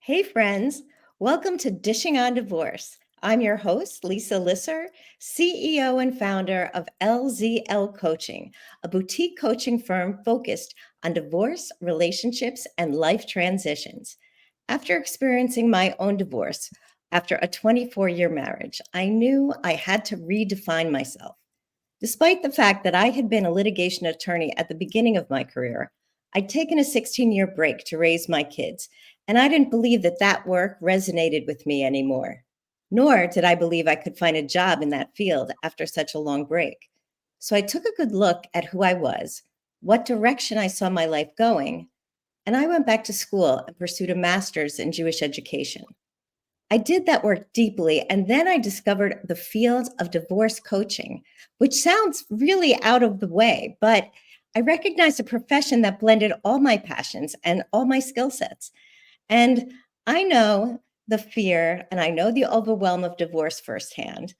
Hey, friends. Welcome to Dishing on Divorce. I'm your host, Lisa Lisser, CEO and founder of LZL Coaching, a boutique coaching firm focused on divorce, relationships, and life transitions. After experiencing my own divorce after a 24-year marriage, I knew I had to redefine myself. Despite the fact that I had been a litigation attorney at the beginning of my career, I'd taken a 16-year break to raise my kids, and I didn't believe that work resonated with me anymore. Nor did I believe I could find a job in that field after such a long break. So I took a good look at who I was, what direction I saw my life going, and I went back to school and pursued a master's in Jewish education. I did that work deeply, and then I discovered the field of divorce coaching, which sounds really out of the way, but I recognized a profession that blended all my passions and all my skill sets. And I know the fear and I know the overwhelm of divorce firsthand,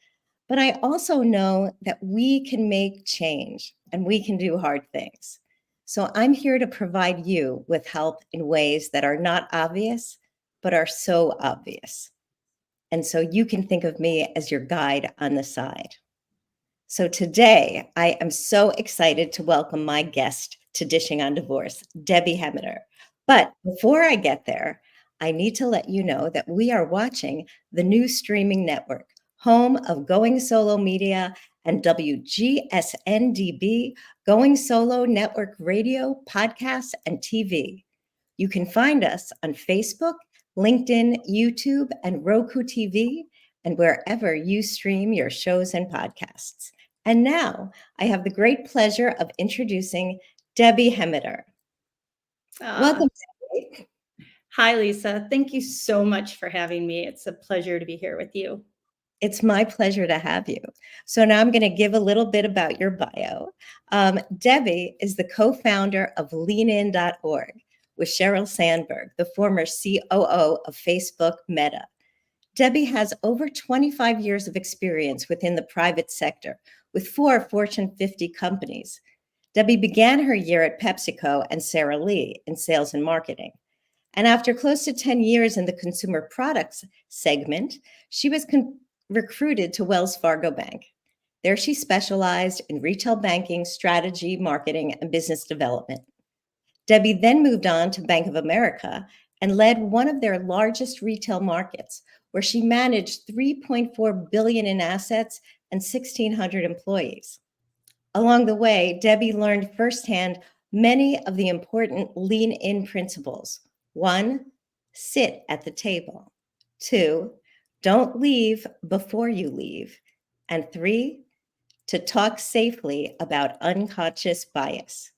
but I also know that we can make change and we can do hard things. So I'm here to provide you with help in ways that are not obvious, but are so obvious. And so you can think of me as your guide on the side. So today, I am so excited to welcome my guest to Dishing on Divorce, Debi Hemmeter. But before I get there, I need to let you know that we are watching the new streaming network, home of Going Solo Media and WGSN-DB, Going Solo Network Radio, podcasts, and TV. You can find us on Facebook, LinkedIn, YouTube, and Roku TV, and wherever you stream your shows and podcasts. And now I have the great pleasure of introducing Debi Hemmeter. Welcome, Debi. Hi, Lisa. Thank you so much for having me. It's a pleasure to be here with you. It's my pleasure to have you. So now I'm going to give a little bit about your bio. Debi is the co-founder of leanin.org with Sheryl Sandberg, the former COO of Facebook Meta. Debi has over 25 years of experience within the private sector with 4 Fortune 50 companies. Debi began her year at PepsiCo and Sara Lee in sales and marketing. And after close to 10 years in the consumer products segment, she was recruited to Wells Fargo Bank. There she specialized in retail banking, strategy, marketing, and business development. Debi then moved on to Bank of America and led one of their largest retail markets, where she managed $3.4 billion in assets and 1,600 employees. Along the way, Debi learned firsthand many of the important lean-in principles. 1, sit at the table. 2, don't leave before you leave. And 3, to talk safely about unconscious bias.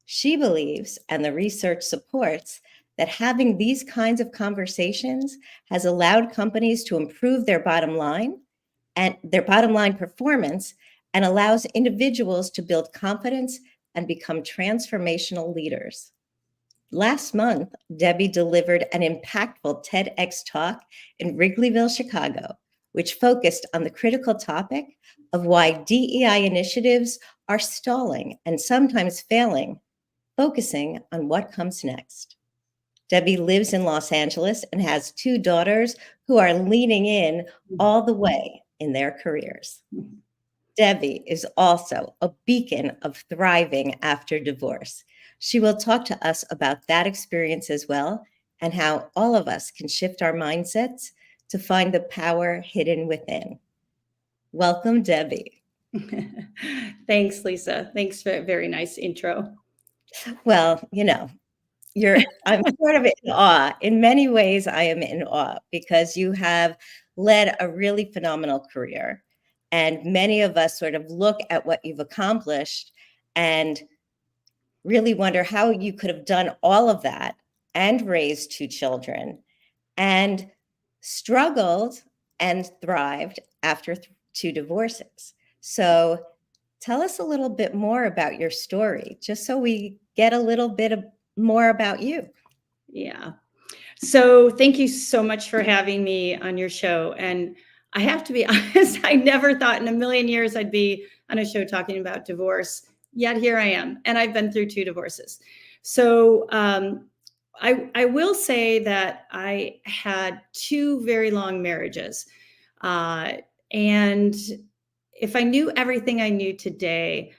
She believes, and the research supports, that having these kinds of conversations has allowed companies to improve their bottom line and their bottom line performance, and allows individuals to build confidence and become transformational leaders. Last month, Debi delivered an impactful TEDx talk in Wrigleyville, Chicago, which focused on the critical topic of why DEI initiatives are stalling and sometimes failing, focusing on what comes next. Debi lives in Los Angeles and has 2 daughters who are leaning in all the way in their careers. Debi is also a beacon of thriving after divorce. She will talk to us about that experience as well, and how all of us can shift our mindsets to find the power hidden within. Welcome, Debi. Thanks, Lisa. Thanks for a very nice intro. Well, I'm sort of in awe. In many ways, I am in awe because you have led a really phenomenal career. And many of us sort of look at what you've accomplished and really wonder how you could have done all of that and raised 2 children and struggled and thrived after 2 divorces. So tell us a little bit more about your story, just so we get a little bit more about you. Yeah. So thank you so much for having me on your show. And I have to be honest, I never thought in a million years I'd be on a show talking about divorce. Yet here I am. And I've been through 2 divorces. So I will say that I had 2 very long marriages. And if I knew everything I knew today,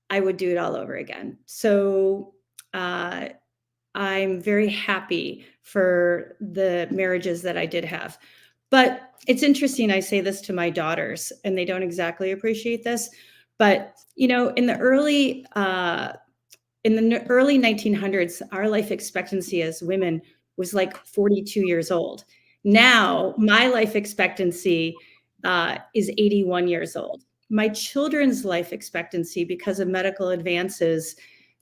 I would do it all over again. So uh, I'm very happy for the marriages that I did have. But it's interesting, I say this to my daughters, and they don't exactly appreciate this. But, you know, in the early 1900s, our life expectancy as women was like 42 years old. Now, my life expectancy is 81 years old. My children's life expectancy, because of medical advances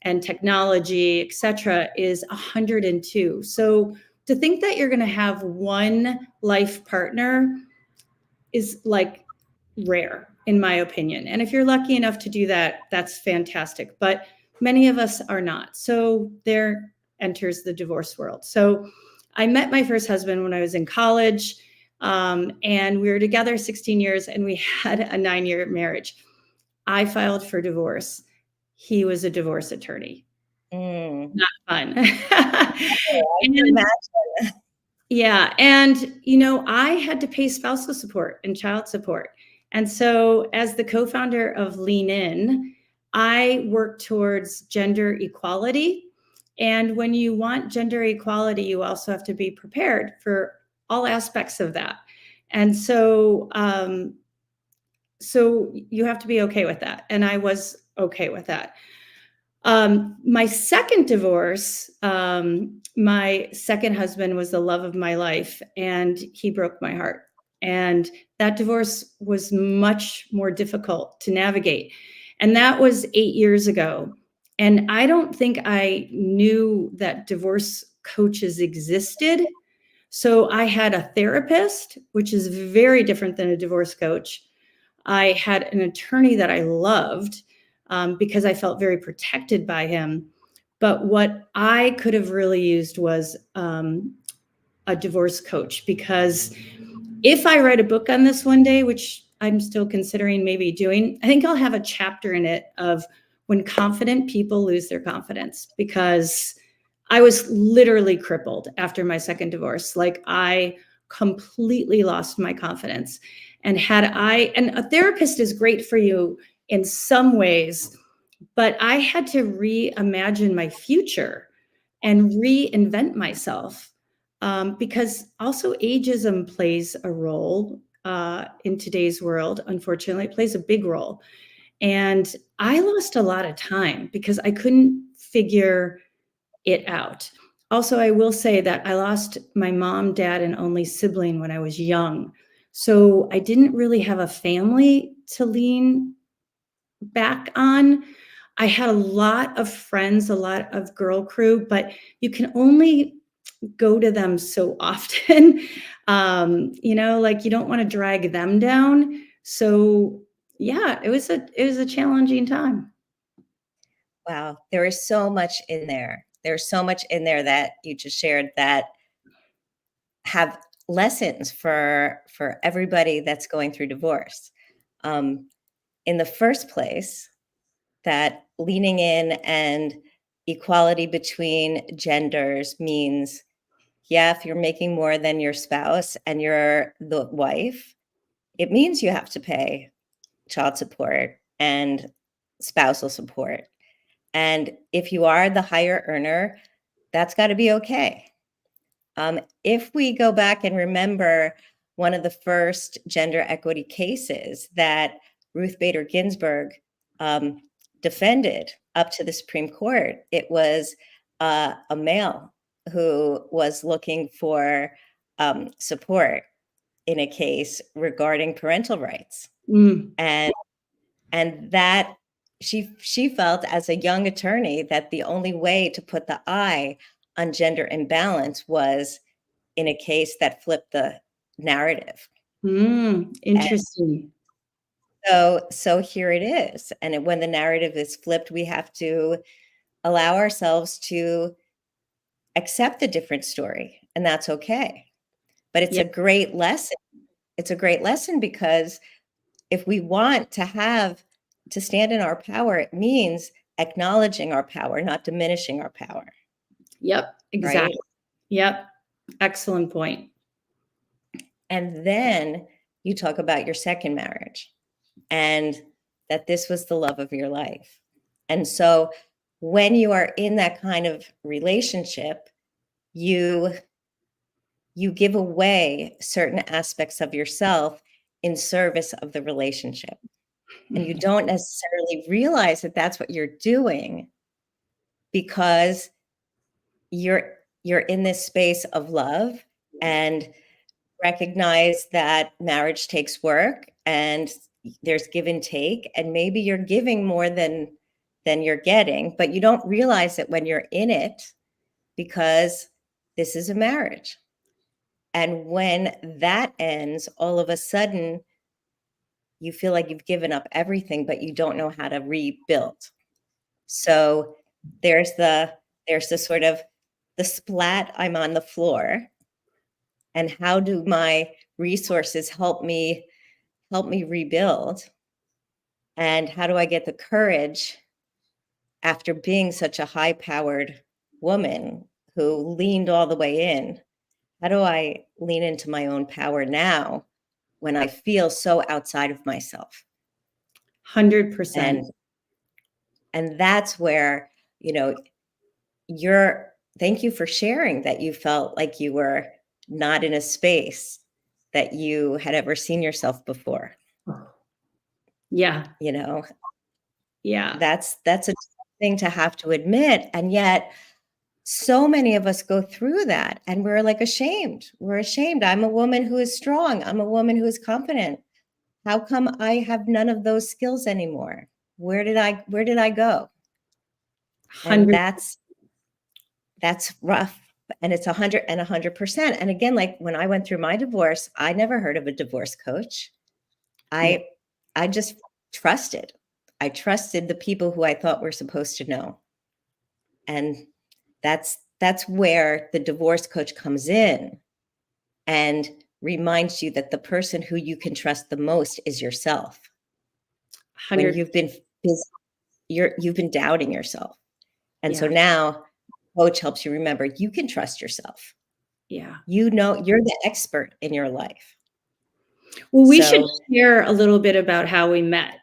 and technology, et cetera, is 102. So to think that you're going to have one life partner is like rare, in my opinion. And if you're lucky enough to do that, that's fantastic. But many of us are not. So there enters the divorce world. So I met my first husband when I was in college, and we were together 16 years, and we had a 9-year marriage. I filed for divorce. He was a divorce attorney. Not fun. I can And imagine. yeah. And, you know, I had to pay spousal support and child support. And so, as the co founder of Lean In, I work towards gender equality. And when you want gender equality, you also have to be prepared for all aspects of that. And so you have to be okay with that. And I was okay with that. My second divorce, my second husband was the love of my life, and he broke my heart. And that divorce was much more difficult to navigate. And that was 8 years ago. And I don't think I knew that divorce coaches existed. So I had a therapist, which is very different than a divorce coach. I had an attorney that I loved, because I felt very protected by him. But what I could have really used was a divorce coach, because if I write a book on this one day, which I'm still considering maybe doing, I think I'll have a chapter in it of when confident people lose their confidence, because I was literally crippled after my second divorce. Like, I completely lost my confidence. And a therapist is great for you in some ways, but I had to reimagine my future and reinvent myself, because also ageism plays a role in today's world. Unfortunately, it plays a big role. And I lost a lot of time because I couldn't figure it out. Also, I will say that I lost my mom, dad, and only sibling when I was young. So I didn't really have a family to lean back on. I had a lot of friends, a lot of girl crew, but you can only go to them so often. Like, you don't want to drag them down. So yeah, it was a challenging time. Wow, there is so much in there. There's so much in there that you just shared that have lessons for everybody that's going through divorce. In the first place, that leaning in and equality between genders means, yeah, if you're making more than your spouse and you're the wife, it means you have to pay child support and spousal support. And if you are the higher earner, that's got to be okay. If we go back and remember one of the first gender equity cases that Ruth Bader Ginsburg um, defended up to the Supreme Court, it was a male who was looking for support in a case regarding parental rights. Mm. And that she felt, as a young attorney, that the only way to put the eye on gender imbalance was in a case that flipped the narrative. And Interesting. so here it is. And when the narrative is flipped, we have to allow ourselves to accept a different story, and that's okay. But it's Yeah. a great lesson. It's a great lesson because if we want to stand in our power, it means acknowledging our power, not diminishing our power, Yep. right? Exactly. Yep. Excellent point. And then you talk about your second marriage and that this was the love of your life. And so when you are in that kind of relationship, you give away certain aspects of yourself in service of the relationship. And you don't necessarily realize that that's what you're doing because you're in this space of love and recognize that marriage takes work and there's give and take, and maybe you're giving more than you're getting, but you don't realize it when you're in it because this is a marriage. And when that ends, all of a sudden you feel like you've given up everything, but you don't know how to rebuild. So there's the sort of the splat, I'm on the floor, and how do my resources help me rebuild? And how do I get the courage after being such a high-powered woman who leaned all the way in? How do I lean into my own power now when I feel so outside of myself? 100%. And that's where, you know, thank you for sharing that you felt like you were not in a space that you had ever seen yourself before. Yeah. You know, Yeah. that's a thing to have to admit. And yet so many of us go through that and we're like ashamed. We're ashamed. I'm a woman who is strong. I'm a woman who is confident. How come I have none of those skills anymore? Where did I go? And 100. that's rough. And it's 100%. And again, like when I went through my divorce, I never heard of a divorce coach. Yeah. I just trusted. I trusted the people who I thought were supposed to know. And that's where the divorce coach comes in and reminds you that the person who you can trust the most is yourself. 100. When you've been doubting yourself. And so Yeah. now coach helps you remember you can trust yourself. Yeah. You know, you're the expert in your life. Well, we should So, share a little bit about how we met.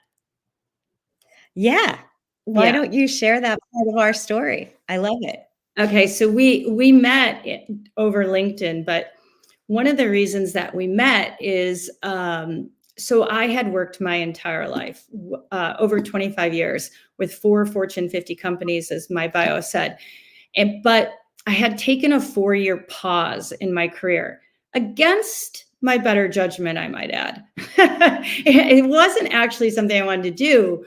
yeah. Why Yeah. don't you share that part of our story? I love it. Okay, so we met over LinkedIn, but one of the reasons that we met is so I had worked my entire life, over 25 years, with 4 Fortune 50 companies, as my bio said, but I had taken a 4-year pause in my career against my better judgment, I might add. It wasn't actually something I wanted to do.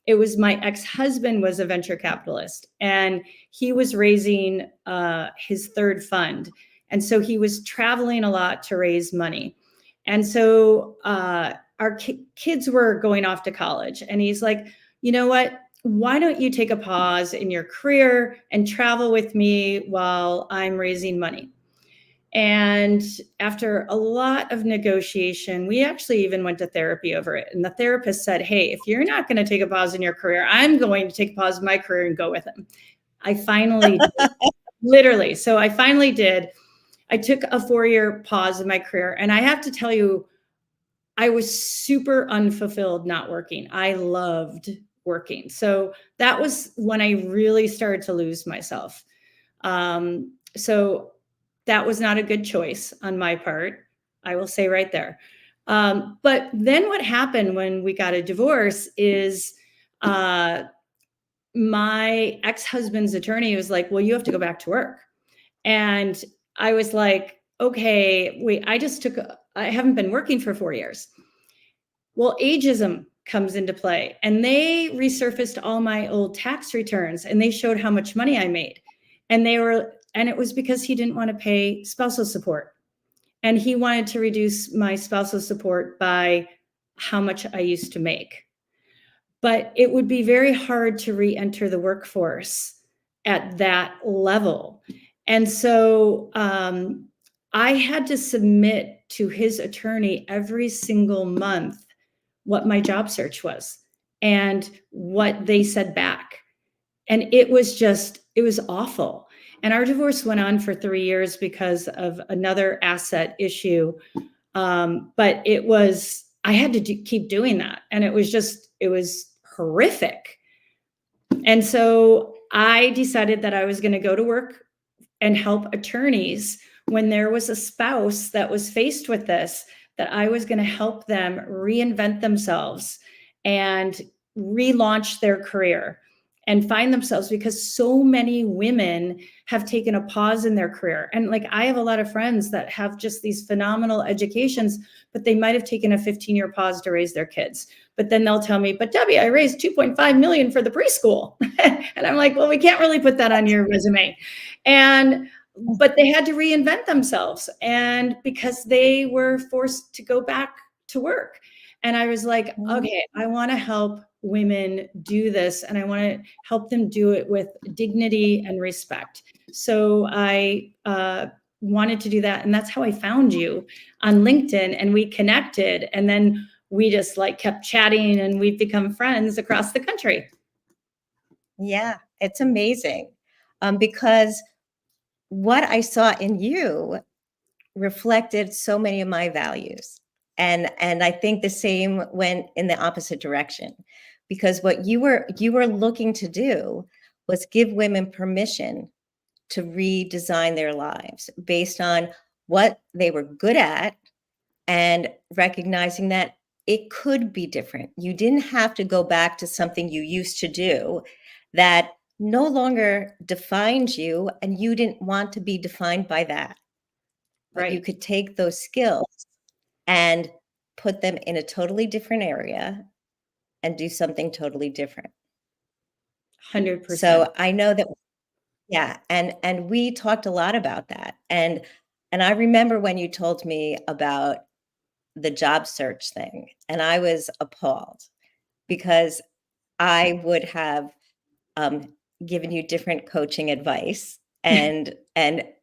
It was my ex-husband was a venture capitalist, and he was raising his third fund. And so he was traveling a lot to raise money. And so our kids were going off to college. And he's like, you know what? Why don't you take a pause in your career and travel with me while I'm raising money? And after a lot of negotiation, we actually even went to therapy over it. And the therapist said, hey, if you're not going to take a pause in your career, I'm going to take a pause in my career and go with him. I finally did, literally. So I finally did. I took a 4-year pause in my career. And I have to tell you, I was super unfulfilled not working. I loved working. So that was when I really started to lose myself. So that was not a good choice on my part, I will say right there. But then what happened when we got a divorce is my ex-husband's attorney was like, well, you have to go back to work. And I was like, okay, wait, I haven't been working for 4 years. Well, ageism comes into play, and they resurfaced all my old tax returns and they showed how much money I made. And it was because he didn't want to pay spousal support. And he wanted to reduce my spousal support by how much I used to make. But it would be very hard to re-enter the workforce at that level. And so I had to submit to his attorney every single month what my job search was and what they said back. And it was awful. And our divorce went on for 3 years because of another asset issue. But I had to keep doing that. And it was horrific. And so I decided that I was going to go to work and help attorneys when there was a spouse that was faced with this, that I was going to help them reinvent themselves and relaunch their career and find themselves, because so many women have taken a pause in their career. And like, I have a lot of friends that have just these phenomenal educations, but they might have taken a 15-year pause to raise their kids. But then they'll tell me, but Debbie, I raised 2.5 million for the preschool. And I'm like, well, we can't really put that on your resume. But they had to reinvent themselves, and because they were forced to go back to work. And I was like, okay, I want to help women do this, and I want to help them do it with dignity and respect. So I wanted to do that. And that's how I found you on LinkedIn, and we connected, and then we just like kept chatting, and we've become friends across the country. Yeah, it's amazing. Because what I saw in you reflected so many of my values. And I think the same went in the opposite direction, because what you were looking to do was give women permission to redesign their lives based on what they were good at, and recognizing that it could be different. You didn't have to go back to something you used to do that no longer defined you, and you didn't want to be defined by that. But Right. you could take those skills and put them in a totally different area and do something totally different. 100%. So I know that, yeah, and we talked a lot about that. And I remember when you told me about the job search thing, and I was appalled, because I would have given you different coaching advice and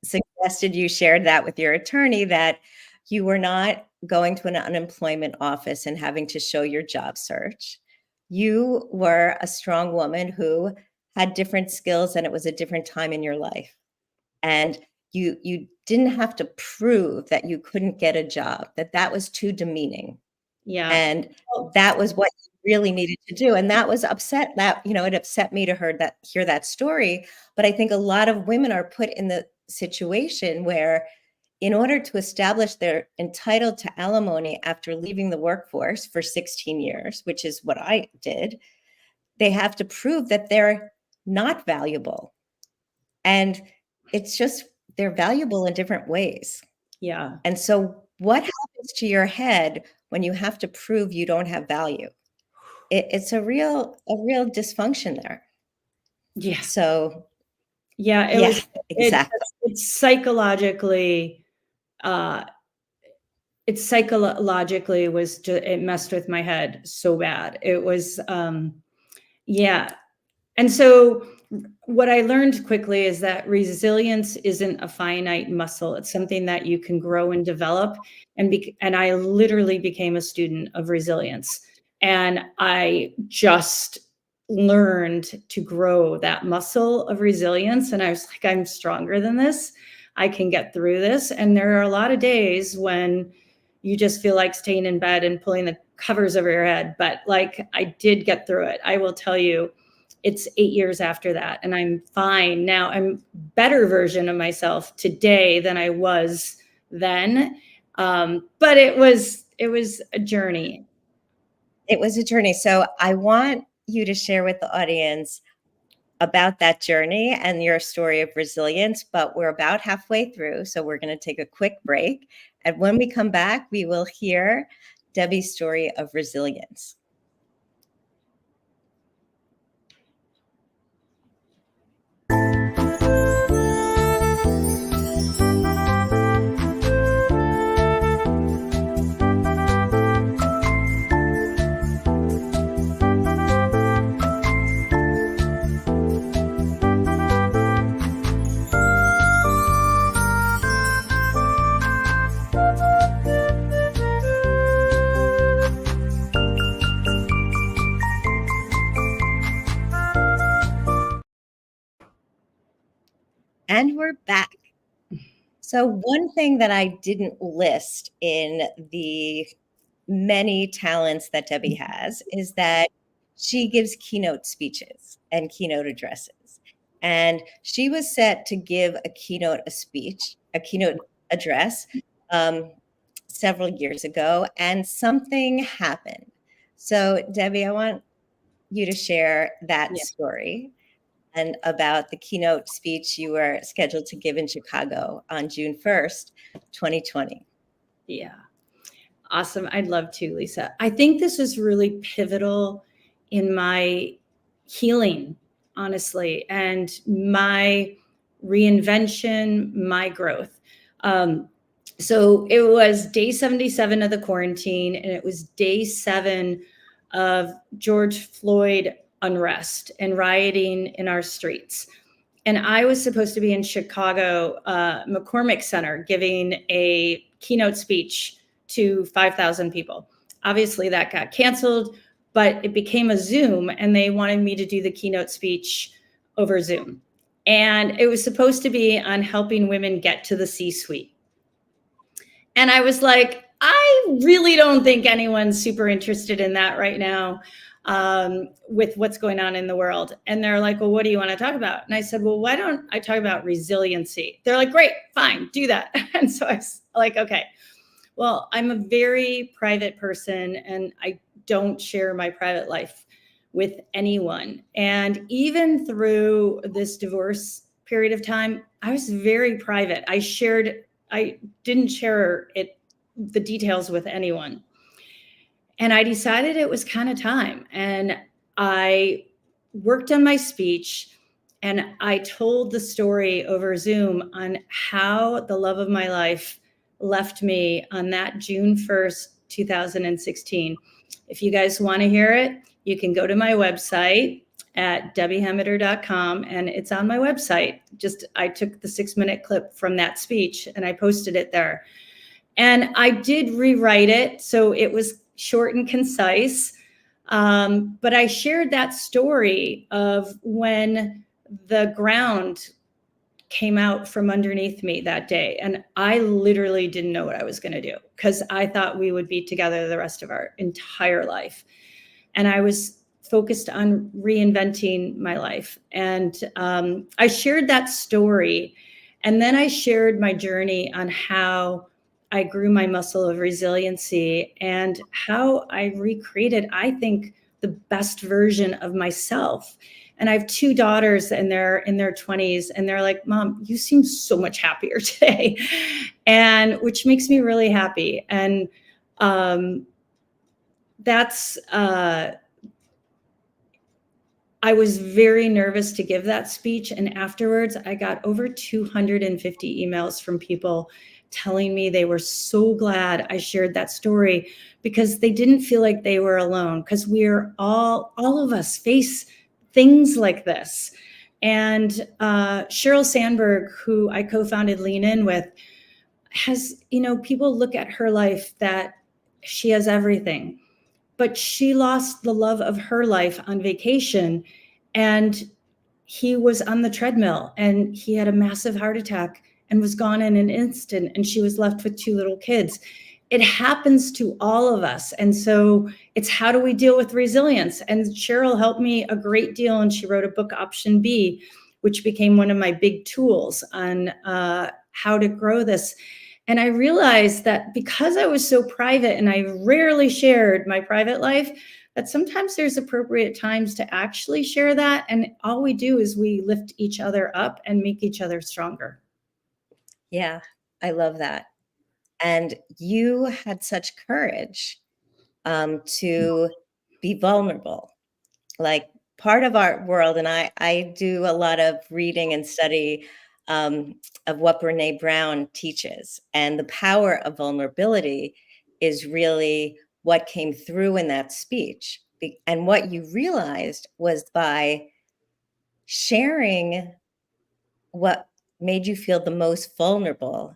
suggested you shared that with your attorney, that you were not going to an unemployment office and having to show your job search. You were a strong woman who had different skills, and it was a different time in your life. And you didn't have to prove that you couldn't get a job, that was too demeaning. Yeah. And that was what you really needed to do. And that was upset, that, it upset me to hear that story. But I think a lot of women are put in the situation where, in order to establish they're entitled to alimony after leaving the workforce for 16 years, which is what I did, they have to prove that they're not valuable. And it's just, they're valuable in different ways. Yeah. And so what happens to your head when you have to prove you don't have value? It's a real dysfunction there. Yeah. So yeah, exactly. It's psychologically, it messed with my head so bad. It was, yeah. And so what I learned quickly is that resilience isn't a finite muscle. It's something that you can grow and develop. And I literally became a student of resilience. And I just learned to grow that muscle of resilience. And I was like, I'm stronger than this. I can get through this. And there are a lot of days when you just feel like staying in bed and pulling the covers over your head. But like, I did get through it. I will tell you, it's 8 years after that, and I'm fine now. I'm a better version of myself today than I was then. But it was a journey. It was a journey. So I want you to share with the audience about that journey and your story of resilience, but we're about halfway through, so we're going to take a quick break. And when we come back, we will hear Debi's story of resilience. And we're back. So, one thing that I didn't list in the many talents that Debi has is that she gives keynote speeches and keynote addresses. And she was set to give a keynote address um, several years ago, and something happened. So, Debi, I want you to share that Yeah. story and about the keynote speech you were scheduled to give in Chicago on June 1st, 2020. Yeah. Awesome. I'd love to, Lisa. I think this was really pivotal in my healing, honestly, and my reinvention, my growth. So it was day 77 of the quarantine, and it was day 7 of George Floyd unrest and rioting in our streets. And I was supposed to be in Chicago, McCormick Center, giving a keynote speech to 5,000 people. Obviously, that got canceled, but it became a Zoom, and they wanted me to do the keynote speech over Zoom. And it was supposed to be on helping women get to the C-suite. And I was like, I really don't think anyone's super interested in that right now, with what's going on in the world. And they're like, well, what do you want to talk about? And I said, well, why don't I talk about resiliency? They're like, great, fine, do that. And so I was like, okay. Well, I'm a very private person, and I don't share my private life with anyone. And even through this divorce period of time, I was very private. I didn't share the details with anyone. And I decided it was kind of time. And I worked on my speech, and I told the story over Zoom on how the love of my life left me on that June 1st, 2016. If you guys want to hear it, you can go to my website at debihemmeter.com, and it's on my website. I took the 6-minute clip from that speech and I posted it there. And I did rewrite it, so it was short and concise. But I shared that story of when the ground came out from underneath me that day. And I literally didn't know what I was going to do, because I thought we would be together the rest of our entire life. And I was focused on reinventing my life. And I shared that story. And then I shared my journey on how I grew my muscle of resiliency and how I recreated, I think, the best version of myself. And I have 2 daughters, and they're in their 20s, and they're like, Mom, you seem so much happier today. And which makes me really happy. And I was very nervous to give that speech. And afterwards, I got over 250 emails from people telling me they were so glad I shared that story, because they didn't feel like they were alone, because all of us face things like this. And Sheryl Sandberg, who I co-founded Lean In with, has, people look at her life that she has everything, but she lost the love of her life on vacation, and he was on the treadmill, and he had a massive heart attack and was gone in an instant, and she was left with 2 little kids. It happens to all of us. And so it's, how do we deal with resilience? And Sheryl helped me a great deal, and she wrote a book, Option B, which became one of my big tools on how to grow this. And I realized that because I was so private and I rarely shared my private life, that sometimes there's appropriate times to actually share that. And all we do is we lift each other up and make each other stronger. Yeah, I love that. And you had such courage to be vulnerable. Like, part of our world, and I do a lot of reading and study of what Brene Brown teaches. And the power of vulnerability is really what came through in that speech. And what you realized was, by sharing what made you feel the most vulnerable,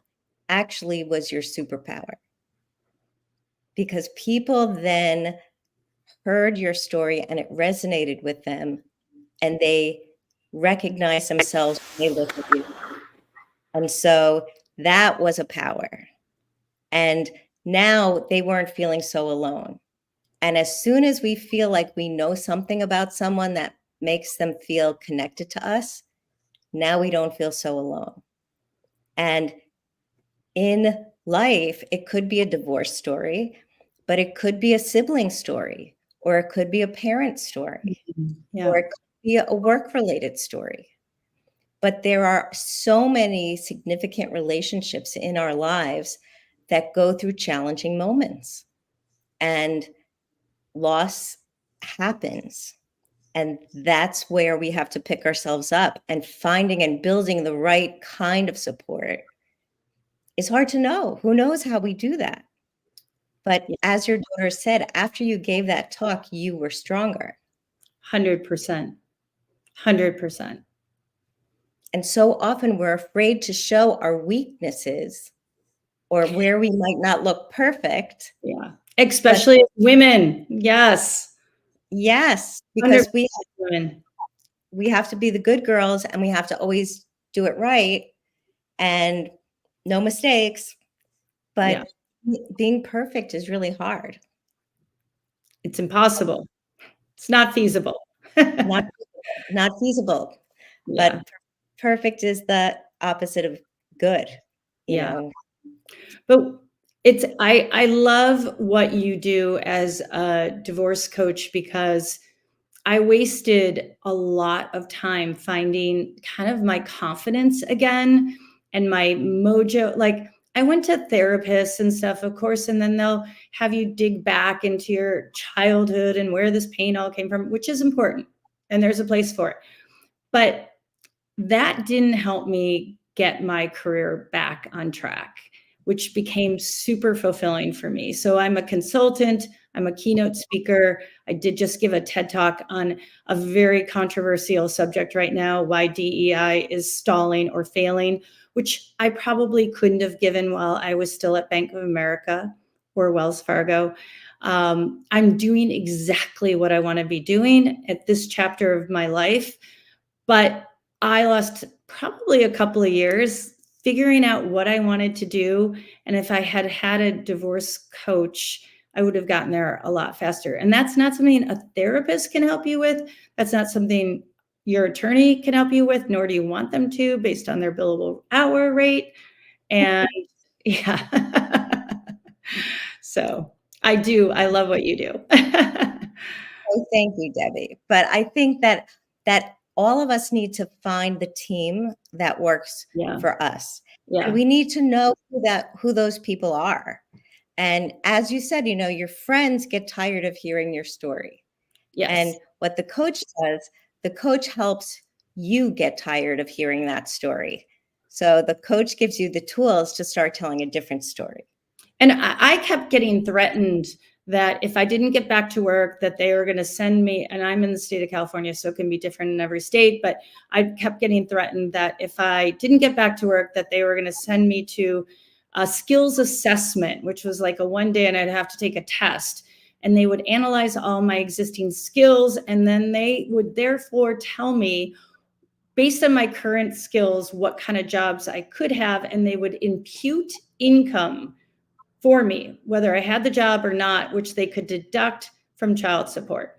actually was your superpower. Because people then heard your story and it resonated with them, and they recognized themselves when they looked at you. And so that was a power. And now they weren't feeling so alone. And as soon as we feel like we know something about someone that makes them feel connected to us, now we don't feel so alone. And in life, it could be a divorce story, but it could be a sibling story, or it could be a parent story, Yeah. or it could be a work-related story. But there are so many significant relationships in our lives that go through challenging moments, and loss happens. And that's where we have to pick ourselves up, and finding and building the right kind of support is hard to know. Who knows how we do that? But Yeah. as your daughter said, after you gave that talk, you were stronger. 100%. 100%. And so often we're afraid to show our weaknesses or where we might not look perfect. Yeah. Just Especially women. Yes. yes, 100% because we women. we have to be the good girls, and we have to always do it right and no mistakes. Yeah. But being perfect is really hard. It's impossible. It's not feasible. Not not feasible. Yeah. But perfect is the opposite of good, you Yeah. know? But it's I love what you do as a divorce coach, because I wasted a lot of time finding kind of my confidence again and my mojo. Like, I went to therapists and stuff, of course, and then they'll have you dig back into your childhood and where this pain all came from, which is important. And there's a place for it. But that didn't help me get my career back on track, which became super fulfilling for me. So I'm a consultant, I'm a keynote speaker. I did just give a TED talk on a very controversial subject right now, why DEI is stalling or failing, which I probably couldn't have given while I was still at Bank of America or Wells Fargo. I'm doing exactly what I want to be doing at this chapter of my life, but I lost probably a couple of years figuring out what I wanted to do. And if I had had a divorce coach, I would have gotten there a lot faster. And that's not something a therapist can help you with. That's not something your attorney can help you with, nor do you want them to based on their billable hour rate. And yeah. So I love what you do. Oh, thank you, Debbie. But I think that all of us need to find the team that works Yeah. for us. And Yeah. we need to know who those people are. And as you said, your friends get tired of hearing your story. Yes. And what the coach does, the coach helps you get tired of hearing that story. So the coach gives you the tools to start telling a different story. And I kept getting threatened that if I didn't get back to work, that they were going to send me, and I'm in the state of California, so it can be different in every state, but I kept getting threatened that if I didn't get back to work, that they were going to send me to a skills assessment, which was like a one day, and I'd have to take a test. And they would analyze all my existing skills, and then they would therefore tell me, based on my current skills, what kind of jobs I could have, and they would impute income for me, whether I had the job or not, which they could deduct from child support.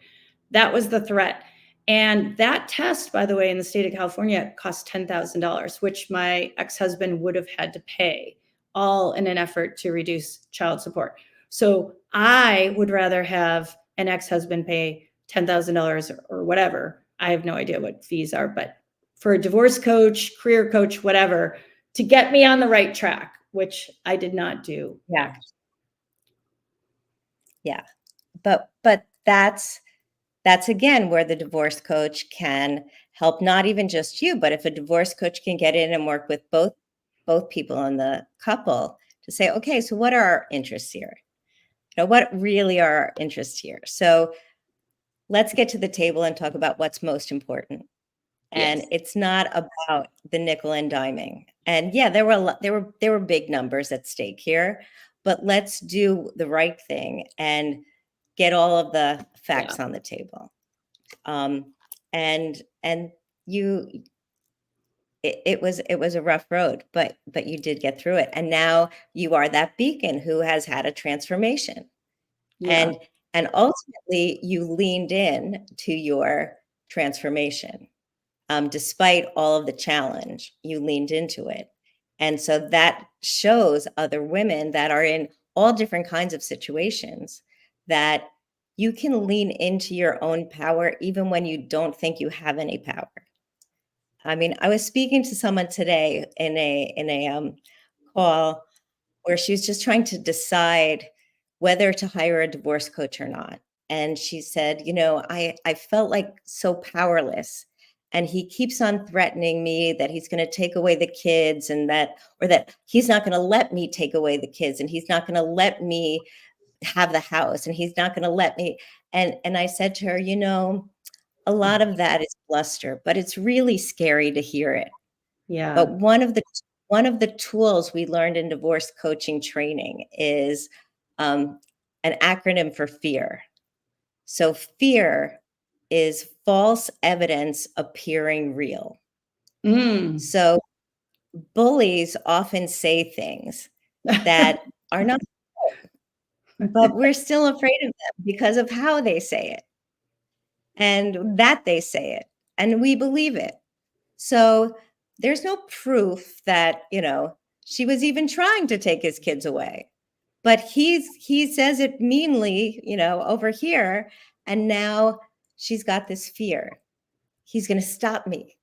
That was the threat. And that test, by the way, in the state of California cost $10,000, which my ex-husband would have had to pay, all in an effort to reduce child support. So I would rather have an ex-husband pay $10,000 or whatever. I have no idea what fees are, but for a divorce coach, career coach, whatever, to get me on the right track, which I did not do. Yeah. Yeah. But that's again where the divorce coach can help, not even just you, but if a divorce coach can get in and work with both people in the couple to say, okay, so what are our interests here? What really are our interests here? So let's get to the table and talk about what's most important. And Yes. it's not about the nickel and diming. And yeah, there were big numbers at stake here, but let's do the right thing and get all of the Yeah. facts on the table. And you it was a rough road, but you did get through it. And now you are that beacon who has had a transformation. Yeah. And ultimately you leaned in to your transformation. Despite all of the challenge, you leaned into it. And so that shows other women that are in all different kinds of situations that you can lean into your own power even when you don't think you have any power. I mean, I was speaking to someone today in a call where she was just trying to decide whether to hire a divorce coach or not. And she said, I felt like so powerless. And he keeps on threatening me that he's going to take away the kids and that he's not going to let me take away the kids and he's not going to let me have the house and he's not going to let me. And I said to her, a lot of that is bluster, but it's really scary to hear it. Yeah. But one of the tools we learned in divorce coaching training is an acronym for fear. So fear is false evidence appearing real. Mm. So bullies often say things that are not, but we're still afraid of them because of how they say it and that they say it, and we believe it. So there's no proof that, she was even trying to take his kids away. But he says it meanly, over here, and now she's got this fear. He's going to stop me.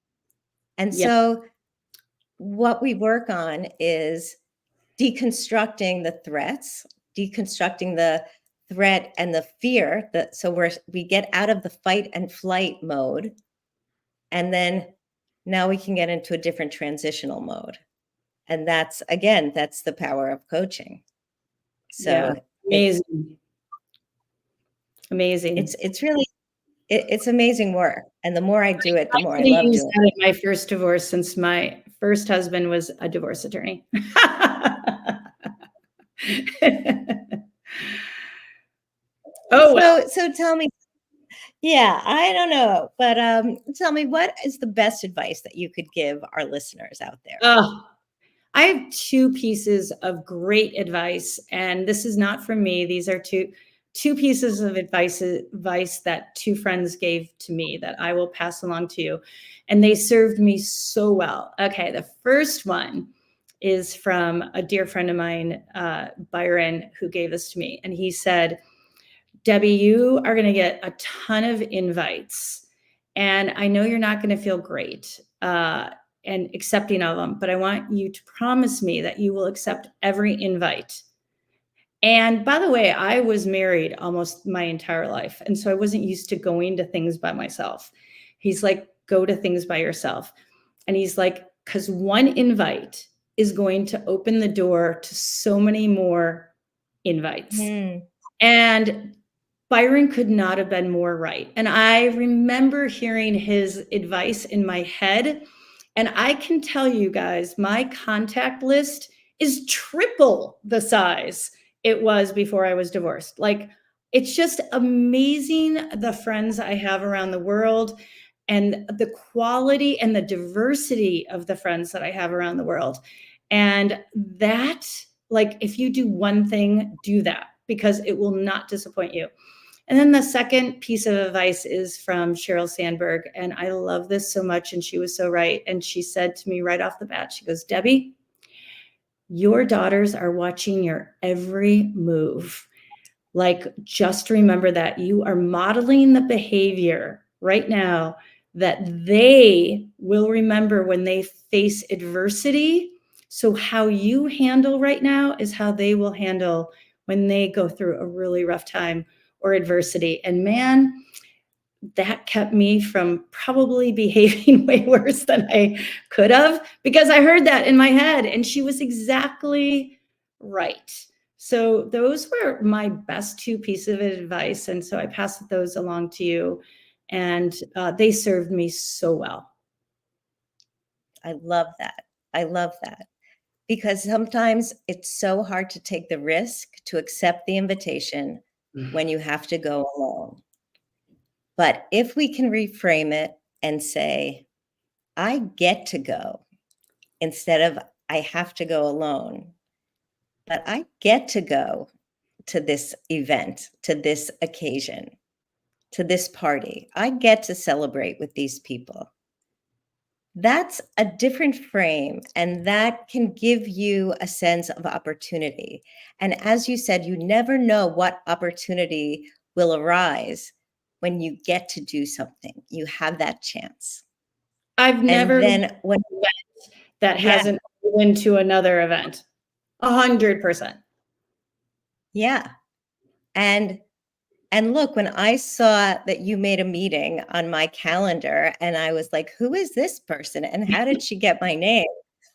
And Yeah. so what we work on is deconstructing the threats, deconstructing the threat and the fear that so we get out of the fight and flight mode, and then now we can get into a different transitional mode. And that's the power of coaching. Yeah. So Amazing. Amazing. it's really it's amazing work. And the more I do it, the I more I could have love used doing that in my first divorce since my first husband was a divorce attorney. Oh, well. it. So tell me, yeah, I don't know, but tell me, what is the best advice that you could give our listeners out there? Oh, I have two pieces of great advice, and this is not from me. These are two pieces of advice that two friends gave to me that I will pass along to you, and they served me so well. Okay, the first one is from a dear friend of mine, Byron, who gave this to me, and he said, "Debbie, you are going to get a ton of invites, and I know you're not going to feel great." And accepting of them, but I want you to promise me that you will accept every invite. And by the way, I was married almost my entire life. And so I wasn't used to going to things by myself. He's like, go to things by yourself. And he's like, because one invite is going to open the door to so many more invites. Hmm. And Byron could not have been more right. And I remember hearing his advice in my head. And I can tell you guys, my contact list is triple the size it was before I was divorced. Like, it's just amazing the friends I have around the world and the quality and the diversity of the friends that I have around the world. And that, like, if you do one thing, do that because it will not disappoint you. And then the second piece of advice is from Sheryl Sandberg. And I love this so much. And she was so right. And she said to me right off the bat, she goes, "Debbie, your daughters are watching your every move. Like, just remember that you are modeling the behavior right now that they will remember when they face adversity. So how you handle right now is how they will handle when they go through a really rough time or adversity." And man, that kept me from probably behaving way worse than I could have, because I heard that in my head and she was exactly right. So those were my best two pieces of advice. And so I passed those along to you, and they served me so well. I love that. I love that. Because sometimes it's so hard to take the risk to accept the invitation when you have to go alone. But if we can reframe it and say, I get to go, instead of I have to go alone, but I get to go to this event, to this occasion, to this party. I get to celebrate with these people. That's a different frame, and that can give you a sense of opportunity. And as you said, you never know what opportunity will arise when you get to do something. You have that chance. I've never And then when that yeah, hasn't been to another event. 100%. yeah. And look, when I saw that you made a meeting on my calendar and I was like, who is this person and how did she get my name?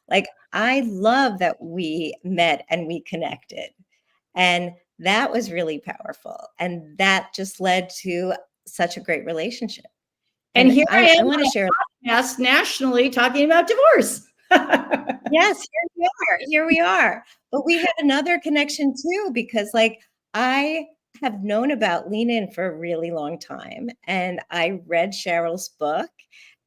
Like, I love that we met and we connected. And that was really powerful. And that just led to such a great relationship. And And here I I am want on to a share. podcast nationally talking about divorce. Yes, here we are. Here we are. But we had another connection too, because like I have known about Lean In for a really long time. And I read Cheryl's book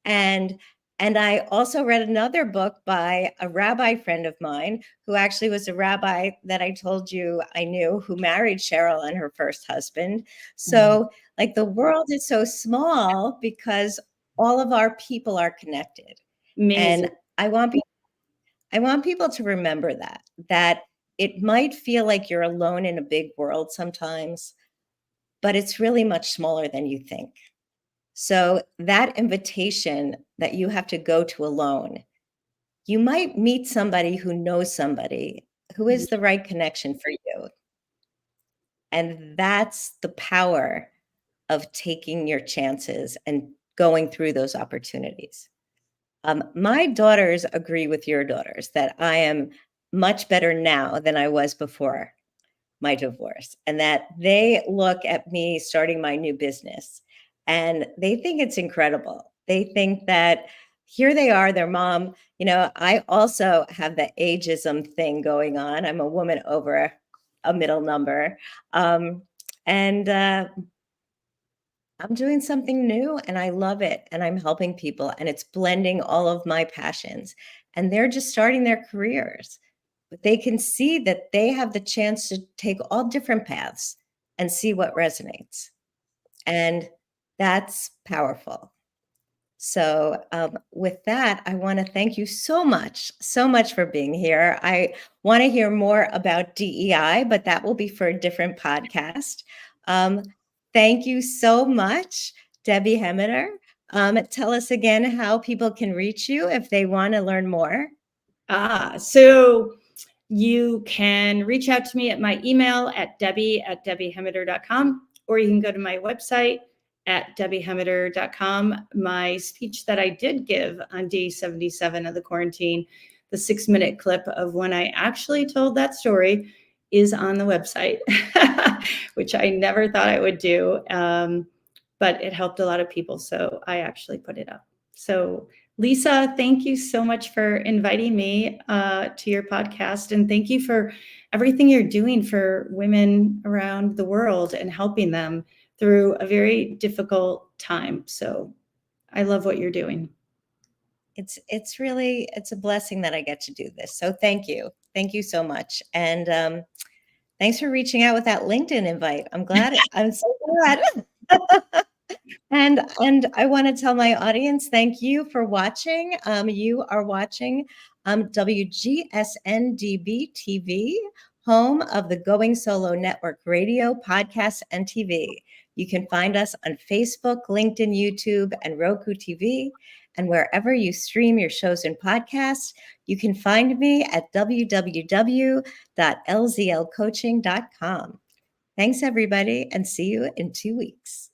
and I also read another book by a rabbi friend of mine who actually was a rabbi that I told you I knew who married Cheryl and her first husband. So like the world is so small because all of our people are connected. Amazing. And I want people to remember that it might feel like you're alone in a big world sometimes, but it's really much smaller than you think. So that invitation that you have to go to alone, you might meet somebody who knows somebody who is the right connection for you. And that's the power of taking your chances and going through those opportunities. My daughters agree with your daughters that I am much better now than I was before my divorce, and that they look at me starting my new business and they think it's incredible. They think that here they are, their mom. I also have the ageism thing going on. I'm a woman over a middle number. And I'm doing something new and I love it and I'm helping people and it's blending all of my passions and they're just starting their careers. But they can see that they have the chance to take all different paths and see what resonates. And that's powerful. So, with that, I want to thank you so much for being here. I want to hear more about DEI, but that will be for a different podcast. Um, Thank you so much, Debi Hemmeter. Tell us again how people can reach you if they want to learn more. So you can reach out to me at my email at debbie@debihemmeter.com, or you can go to my website at debihemmeter.com. My speech that I did give on day 77 of the quarantine, the 6-minute clip of when I actually told that story, is on the website, which I never thought I would do. But it helped a lot of people. So I actually put it up. So Lisa, thank you so much for inviting me to your podcast. And thank you for everything you're doing for women around the world and helping them through a very difficult time. So I love what you're doing. It's really a blessing that I get to do this. So thank you. Thank you so much. And thanks for reaching out with that LinkedIn invite. I'm so glad. And I want to tell my audience, thank you for watching. You are watching WGSN-DB TV, home of the Going Solo Network radio, podcast, and TV. You can find us on Facebook, LinkedIn, YouTube, and Roku TV. And wherever you stream your shows and podcasts, you can find me at www.lzlcoaching.com. Thanks, everybody, and see you in 2 weeks.